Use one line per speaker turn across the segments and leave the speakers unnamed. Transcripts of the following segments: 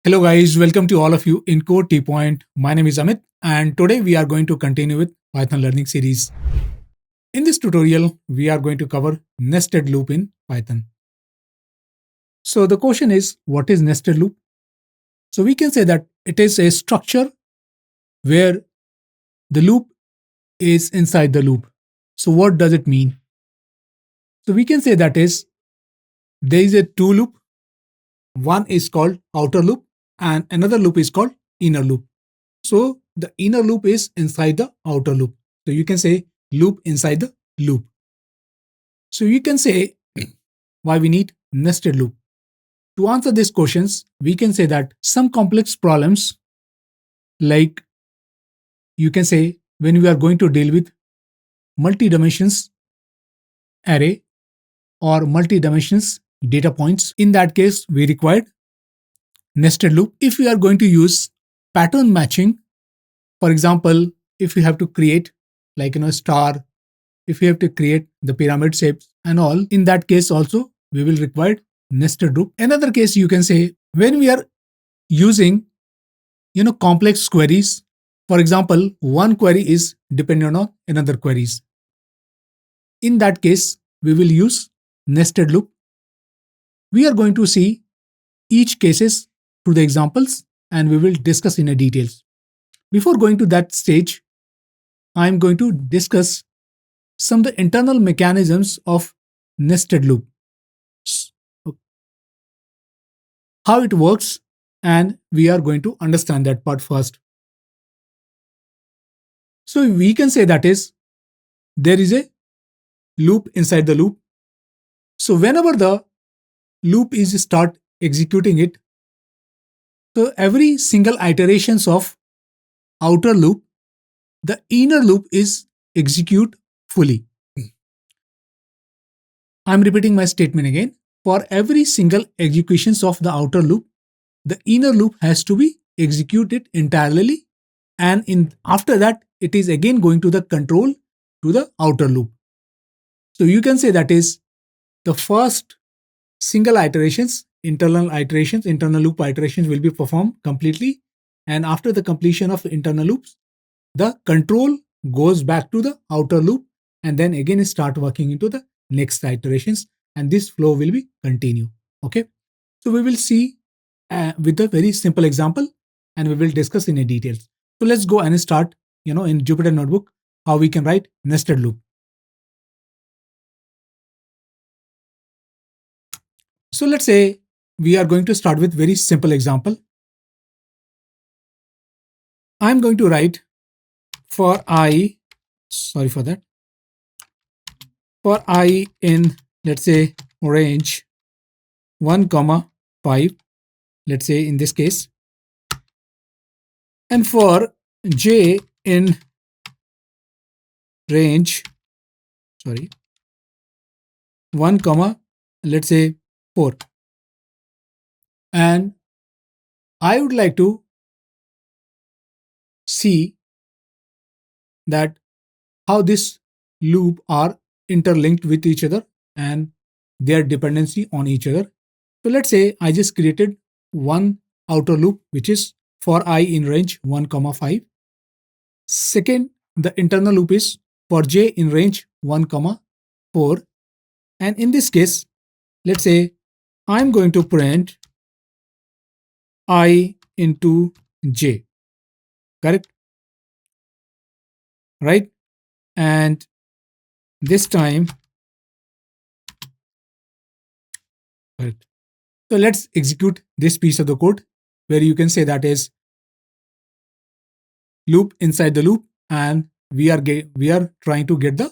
Hello guys, welcome to all of you in Code T Point. My name is Amit and today we are going to continue with Python learning series. In this tutorial, we are going to cover nested loop in Python. So the question is, what is nested loop? So we can say that it is a structure where the loop is inside the loop. So what does it mean? So we can say that is there is a two loop. One is called outer loop and another loop is called inner loop. So the inner loop is inside the outer loop. So you can say loop inside the loop. So you can say why we need nested loop. To answer these questions, we can say that some complex problems, like you can say when we are going to deal with multi-dimensions array or multi-dimensions data points, in that case, we required nested loop. If we are going to use pattern matching, for example, if we have to create like star, if we have to create the pyramid shapes and all, in that case also we will require nested loop. Another case you can say when we are using complex queries. For example, one query is dependent on another queries. In that case, we will use nested loop. We are going to see each cases through the examples and we will discuss in a details. Before going to that stage, I am going to discuss some of the internal mechanisms of nested loop, how it works, and we are going to understand that part first. So we can say that is there is a loop inside the loop. So whenever the loop is start executing it, so every single iterations of outer loop, the inner loop is execute fully. I'm repeating my statement again. For every single executions of the outer loop, the inner loop has to be executed entirely, and in after that it is again going to the control to the outer loop. So you can say that is the first single iterations, internal loop iterations will be performed completely, and after the completion of internal loops, the control goes back to the outer loop and then again start working into the next iterations, and this flow will be continue. Okay, so we will see with a very simple example and we will discuss in a details. So let's go and start in Jupyter Notebook how we can write nested loop. So let's say we are going to start with very simple example. I'm going to write for I, sorry for that, for I in, let's say, range 1 comma 5, let's say in this case, and for j in range, sorry, 1 comma, let's say 4. And I would like to see that how this loop are interlinked with each other and their dependency on each other. So let's say I just created one outer loop which is for I in range 1 comma 5. Second, the internal loop is for j in range 1 comma 4. And in this case, let's say I'm going to print I into j, correct? Right? And this time, correct. So let's execute this piece of the code where you can say that is loop inside the loop, and we are trying to get the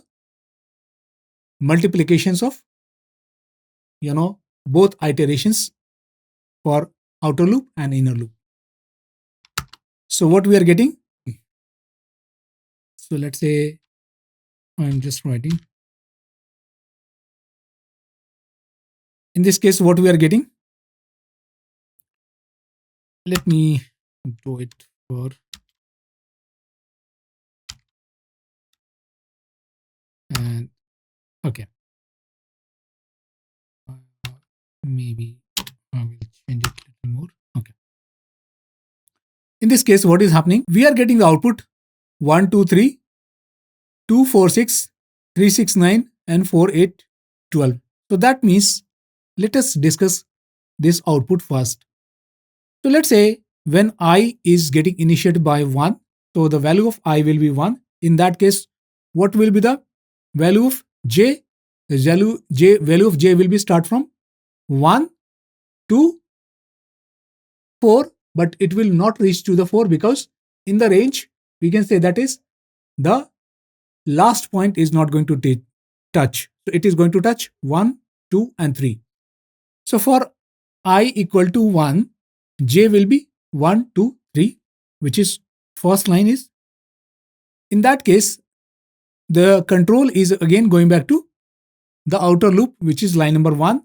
multiplications of both iterations for outer loop and inner loop. So what we are getting? So let's say I'm just writing. In this case, what we are getting? Let me do it for and okay. Maybe I will change it a little more. Okay. In this case, what is happening? We are getting the output 1, 2, 3, 2, 4, 6, 3, 6, 9, and 4, 8, 12. So that means let us discuss this output first. So let's say when I is getting initiated by 1, so the value of I will be 1. In that case, what will be the value of j? The value of j will be start from 1 to 4, but it will not reach to the 4 because in the range we can say that is the last point is not going to touch. So it is going to touch 1, 2 and 3. So for I equal to 1, j will be 1, 2, 3, which is first line is. In that case, the control is again going back to the outer loop, which is line number 1.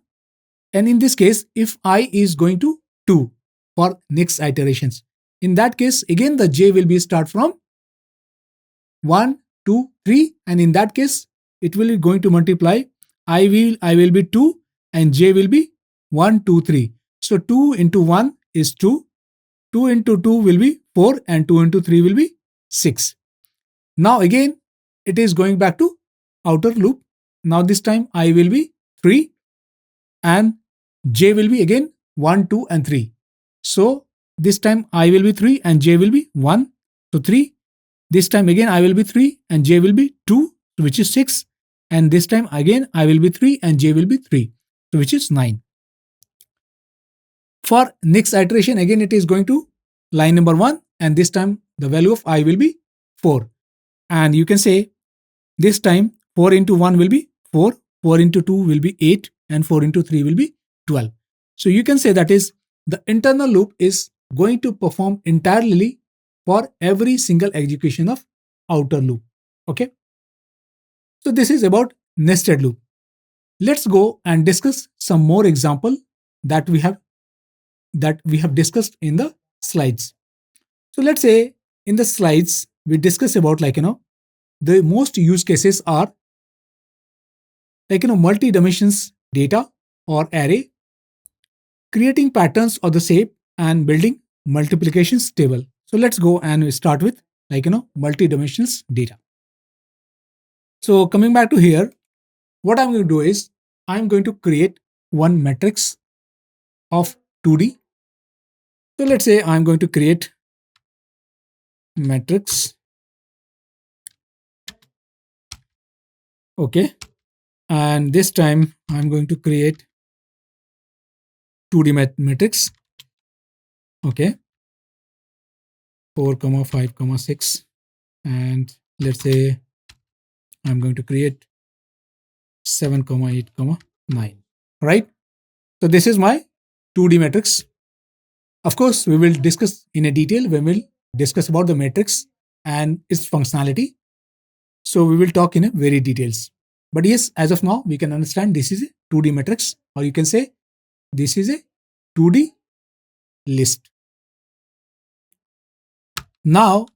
And in this case, if I is going to 2 for next iterations, in that case, again the j will be start from 1, 2, 3, and in that case, it will be going to multiply. I will be 2 and j will be 1, 2, 3. So 2 into 1 is 2, 2 into 2 will be 4 and 2 into 3 will be 6. Now again, it is going back to outer loop. Now this time I will be 3 and j will be again 1, 2 and 3. So this time I will be 3 and j will be 1. So 3. This time again I will be 3 and j will be 2, which is 6. And this time again I will be 3 and j will be 3, which is 9. For next iteration, again it is going to line number 1 and this time the value of I will be 4. And you can say this time 4 into 1 will be 4, 4 into 2 will be 8 and 4 into 3 will be 12. So you can say that is the internal loop is going to perform entirely for every single execution of outer loop. Okay. So this is about nested loop. Let's go and discuss some more example that we have discussed in the slides. So let's say in the slides we discuss about the most use cases are multi-dimensions data or array, creating patterns of the shape and building multiplications table. So let's go and start with multi-dimensions data. So coming back to here, what I'm going to do is I'm going to create one matrix of 2D. So let's say I'm going to create matrix. Okay. And this time I'm going to create 2D matrix. Okay. 4, 5, 6. And let's say I'm going to create 7, 8, 9. Right. So this is my 2D matrix. Of course, we will discuss in a detail when we'll discuss about the matrix and its functionality. So we will talk in a very details. But yes, as of now, we can understand this is a 2D matrix, or you can say this is a 2D list. Now,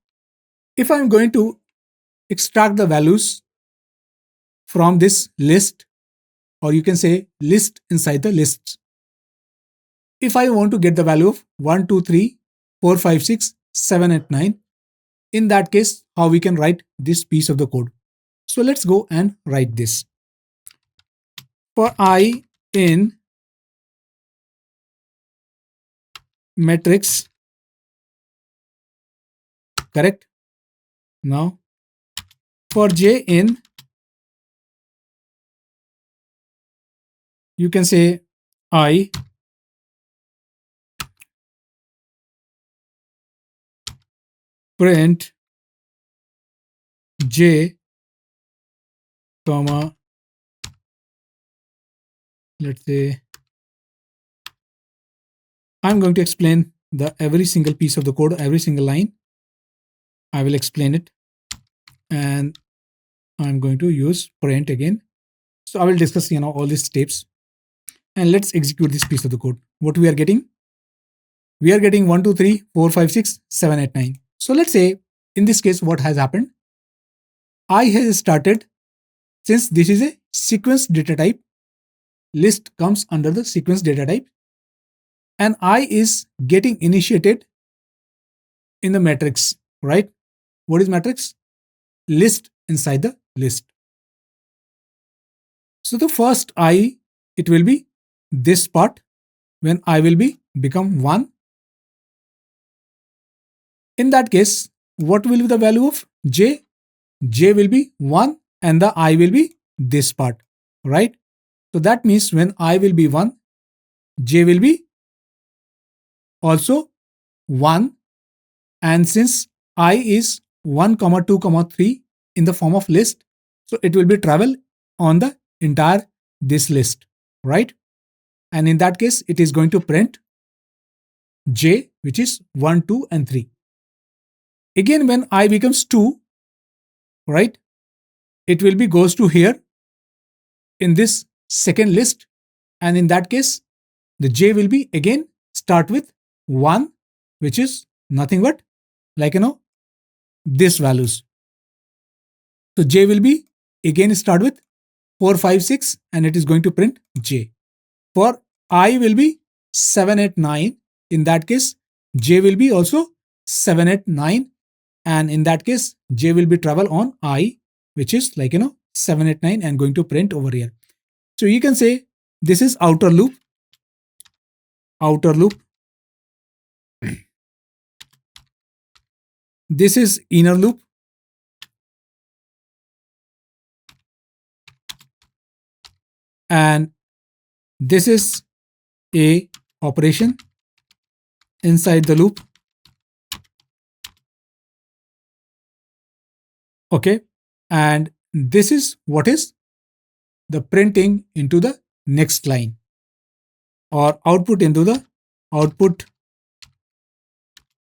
if I'm going to extract the values from this list, or you can say list inside the list. If I want to get the value of 1, 2, 3, 4, 5, 6, 7, 8, 9, in that case, how we can write this piece of the code. So let's go and write this. For I in matrix, correct? Now for j in, you can say I print j comma, let's say I'm going to explain the every single piece of the code, every single line. I will explain it, and I'm going to use print again. So I will discuss all these steps, and let's execute this piece of the code. What we are getting? We are getting 1, 2, 3, 4, 5, 6, 7, 8, 9. So let's say in this case, what has happened? I has started, since this is a sequence data type, list comes under the sequence data type, and I is getting initiated in the matrix, right? What is matrix? List inside the list. So the first I, it will be this part when I will be become 1. In that case, what will be the value of j? J will be 1 and the I will be this part, right? So that means when I will be 1, j will be also 1, and since I is 1 comma 2 comma 3 in the form of list, so it will be travel on the entire this list, right? And in that case it is going to print j, which is 1, 2 and 3. Again when I becomes 2, right, it will be goes to here in this second list, and in that case the j will be again start with 1, which is nothing but like this values. So j will be again start with 4, 5, 6 and it is going to print j. For I will be 7, 8, 9. In that case j will be also 7, 8, 9, and in that case j will be travel on I, which is like 7, 8, 9 and going to print over here. So you can say this is outer loop, outer loop. This is inner loop, and this is a operation inside the loop. Okay, and this is what is the printing into the next line, or output into the output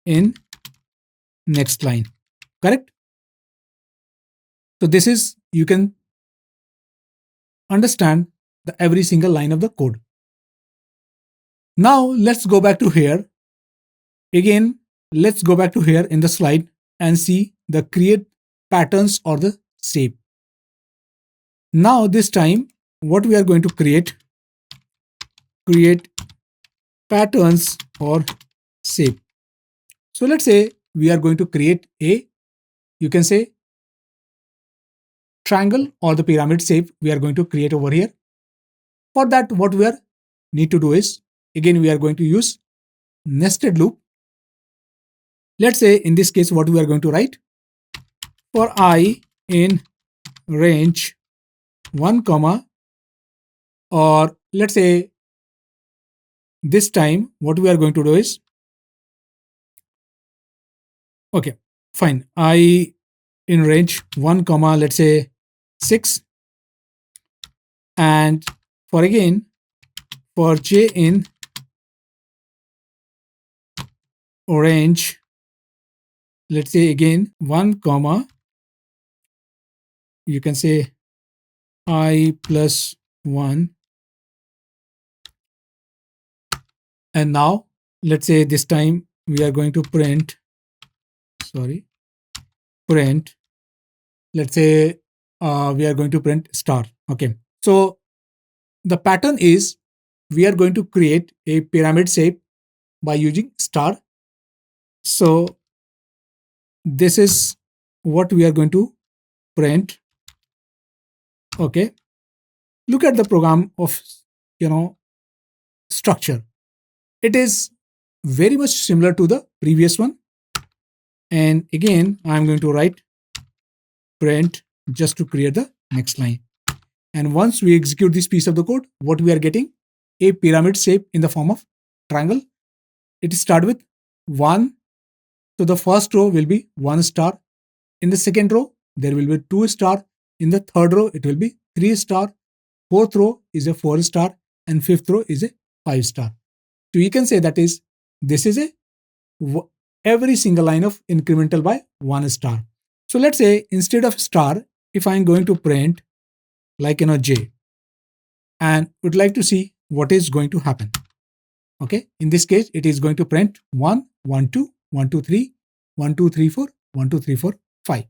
in next line, correct? So this is, you can understand the every single line of the code. Now let's go back to here. Again, let's go back to here in the slide and see the create patterns or the shape. Now this time what we are going to create patterns or shape. So let's say we are going to create a, you can say, triangle or the pyramid shape we are going to create over here. For that, what we are need to do is, again we are going to use nested loop. Let's say in this case what we are going to write, for I in range 1 comma, or let's say this time what we are going to do is, okay, fine, I in range 1 comma, let's say 6, and for again for j in range, let's say again 1 comma, you can say I plus 1, and now let's say this time we are going to print, let's say we are going to print star. Okay, so the pattern is we are going to create a pyramid shape by using star. So this is what we are going to print. Okay, look at the program of structure. It is very much similar to the previous one, and again I'm going to write print just to create the next line. And once we execute this piece of the code, what we are getting, a pyramid shape in the form of triangle. It start with 1, so the first row will be 1 star. In the second row there will be 2 star. In the third row it will be 3 star. Fourth row is a 4 star, and fifth row is a 5 star. So you can say that is, this is a every single line of incremental by 1 star. So let's say instead of star, if I'm going to print like j, and would like to see what is going to happen. Okay, in this case it is going to print 1, 1, 2, 1, 2, 3, 1, 2, 3, 4, 1, 2, 3, 4, 5,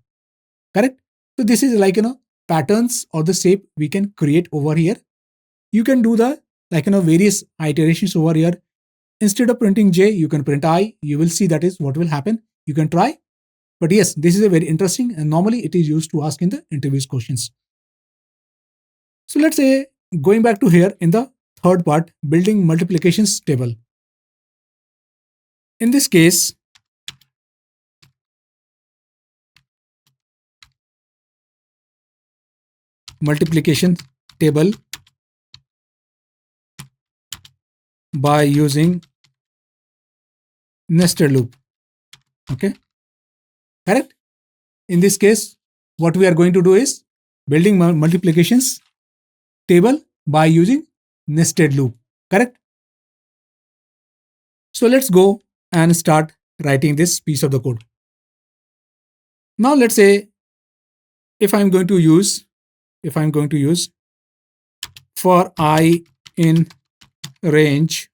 correct? So this is like patterns or the shape we can create over here. You can do the various iterations over here. Instead of printing j, you can print I. You will see that is what will happen. you can try. But yes, this is a very interesting, and normally it is used to ask in the interviews questions. So let's say going back to here in the third part, building multiplications table. In this case, multiplication table by using nested loop. Okay, correct? In this case, what we are going to do is building multiplications table by using nested loop. Correct? So let's go and start writing this piece of the code. Now let's say if I'm going to use for I in range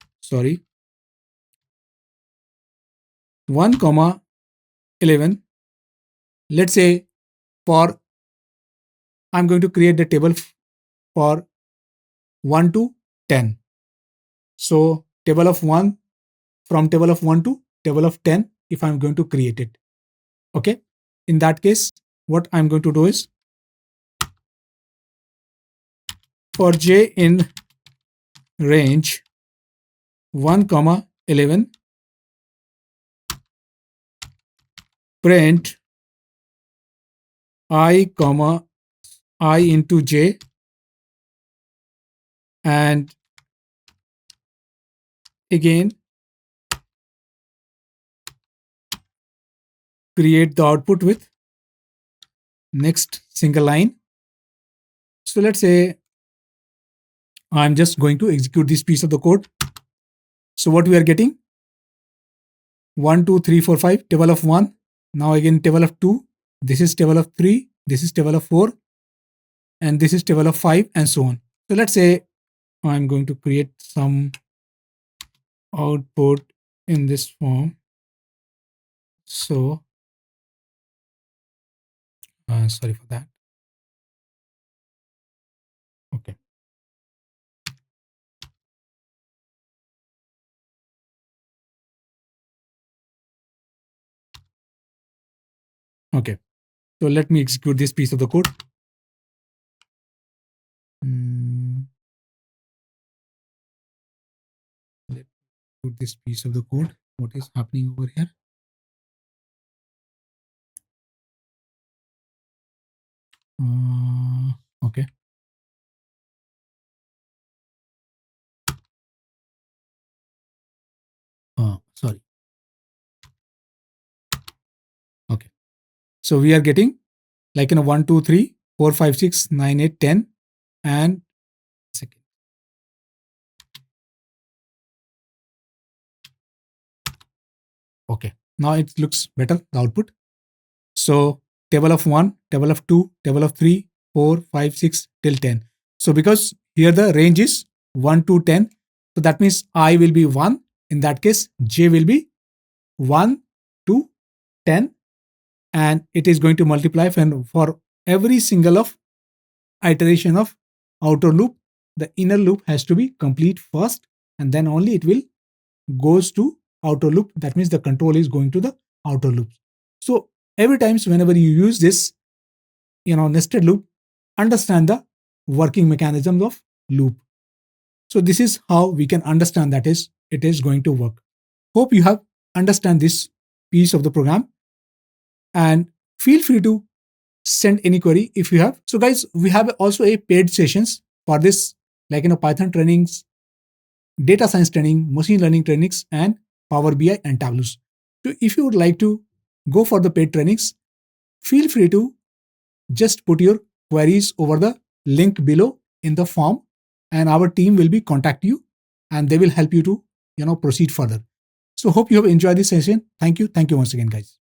1 comma 11, let's say for I'm going to create the table for 1 to 10. So table of 1, from table of 1 to table of 10, if I'm going to create it. Okay. In that case, what I'm going to do is for j in range 1 comma 11, print I comma I into j, and again create the output with next single line. So let's say I'm just going to execute this piece of the code. So what we are getting, 1 2 3 4 5, table of 1, now again table of 2, this is table of 3, this is table of 4, and this is table of 5, and so on. So let's say I'm going to create some output in this form. So sorry for that. Okay. Okay. So let me execute this piece of the code. Let's put this piece of the code. What is happening over here? Okay. Sorry. Okay. So we are getting like 1 2 3 4 5 6 9 8 10, and second. Okay. Now it looks better, the output. So table of 1, table of 2, table of 3, 4, 5, 6 till 10. So because here the range is 1 to 10, so that means I will be 1. In that case, j will be 1 to 10, and it is going to multiply for every single of iteration of outer loop. The inner loop has to be complete first, and then only it will goes to outer loop. That means the control is going to the outer loop. So every times whenever you use this nested loop, understand the working mechanisms of loop. So this is how we can understand that is it is going to work. Hope you have understand this piece of the program, and feel free to send any query if you have. So guys, we have also a paid sessions for this, like Python trainings, data science training, machine learning trainings, and Power BI and Tableau. So if you would like to go for the paid trainings, feel free to just put your queries over the link below in the form, and our team will be contact you, and they will help you to proceed further. So hope you have enjoyed this session. Thank you once again, guys.